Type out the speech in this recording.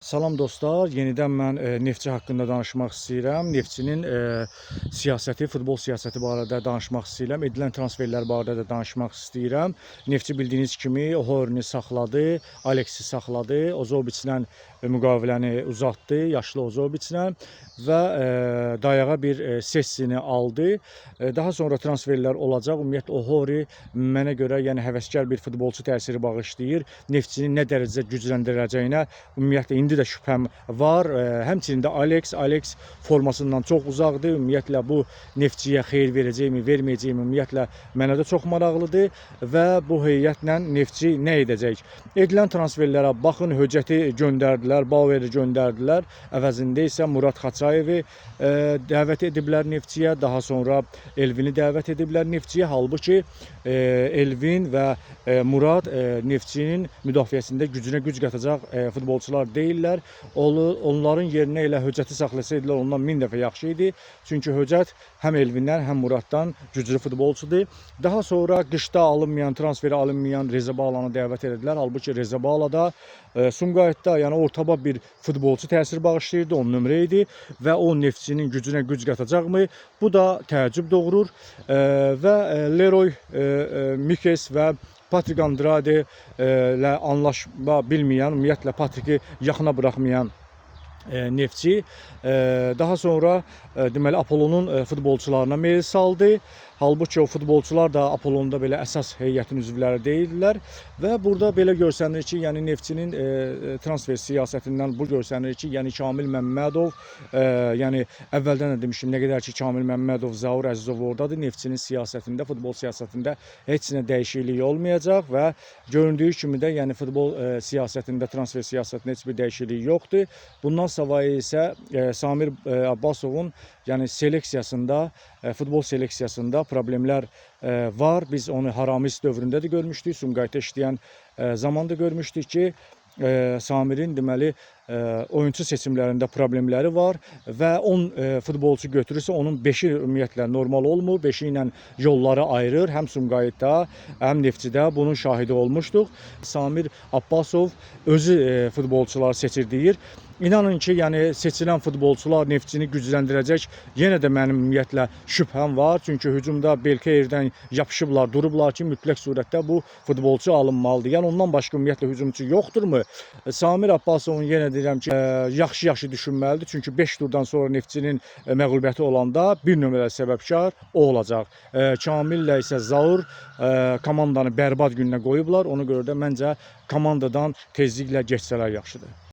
Salam dostlar, yenidən mən Neftçi haqqında danışmaq istəyirəm. Neftçinin siyasəti, futbol siyasəti barədə danışmaq istəyirəm. Edilən transferlər barədə də danışmaq istəyirəm. Neftçi bildiyiniz kimi Horini saxladı, Alexi saxladı, Ozobiçlə müqaviləni uzatdı, yaşlı Ozobiçlə və dayağa bir Sessini aldı. Daha sonra transferlər olacaq. Ümumiyyətlə Ohori mənə görə yəni həvəskar bir futbolçu təsiri bağışlayır. Neftçini nə dərəcədə gücləndirəcəyinə ümumiyyətlə indi də şübhəm var. Həmçinin də Alex formasından çox uzaqdır. Ümumiyyətlə bu Neftçiyə xeyir verəcəkmi, verməyəcəkmi ümumiyyətlə mənə də çox maraqlıdır və bu heyətlə Neftçi nə edəcək? Edilən transferlərə baxın, Höcəti göndərdilər, Baueri göndərdilər. Əvəzində isə Murad Xaçayevi dəvət ediblər Neftçiyə, daha sonra Elvini dəvət ediblər Neftçiyə. Halbuki Elvin və Murad Neftçinin müdafiəsində gücünə güc qatacaq futbolçular deyirlər. Onların yerinə elə Höcəti saxlasaydılar ondan 1000 dəfə yaxşı idi. Çünki Höcət həm Elvindən, həm Muraddan güclü futbolçudur. Daha sonra qışda alınmayan, transferi alınmayan Reza Bağlanı dəvət edildilər. Halbuki Reza Bağla da Sumqayıtda, yəni ortaba bir futbolçu təsir bağışlayırdı, 10 nömrə idi və o Neftçinin gücünə güc qatacaqmı? Bu da təəccüb doğurur və Leroy Mikes və Patrik Andrade ilə anlaşma bilməyən, ümumiyyətlə Patriki yaxına buraxmayan Neftçi daha sonra deməli Apollonun futbolçularına meyil saldı. Halbuki o futbolçular da Apollonda belə əsas heyətin üzvləri deyildilər və burada belə görsənir ki, yəni Neftçinin transfer siyasətindən bu görsənir ki, yəni Kamil Məmmədov, yəni əvvəldən də demişdim, nə qədər ki Kamil Məmmədov, Zaur Əzizov oradadır, Neftçinin siyasətində, futbol siyasətində heç nə dəyişiklik olmayacaq və göründüyü kimi də yəni futbol siyasətində, transfer siyasətində heç bir dəyişiklik yoxdur. Bundan savayı isə Samir Abbasovun yəni seleksiyasında, futbol seleksiyasında problemlər var. Biz onu Haramis dövründə də görmüşdük, Sumqayıtda işləyən zamanda görmüşdük ki, Samirin deməli oyuncu seçimlərində problemləri var və 10 futbolçu götürürsə onun 5-i ümumiyyətlə normal olmur. 5-i ilə yolları ayırır. Həm Sumqayıtda, həm Neftçidə bunun şahidi olmuşduq. Samir Abbasov özü futbolçular seçir deyir. İnanın ki, yəni seçilən futbolçular Neftçini gücləndirəcək. Yenə də mənim ümumiyyətlə şübhəm var. Çünki hücumda Belkeyirdən yapışıblar, durublar ki, mütləq surətdə bu futbolçu alınmalıdır. Yəni ondan başqa ümumiyyətlə hücumçu yoxdurmu? Samir Abbasovun yenə deyirəm ki, yaxşı düşünməlidir. Çünki 5 turdan sonra Neftçinin məğlubiyyəti olanda bir nömrəli səbəbkar o olacaq. Kamillə isə Zaur komandanı bərbad gününə qoyublar. Ona görə də məncə komandadan tezliklə geçsələr yaxşıdır.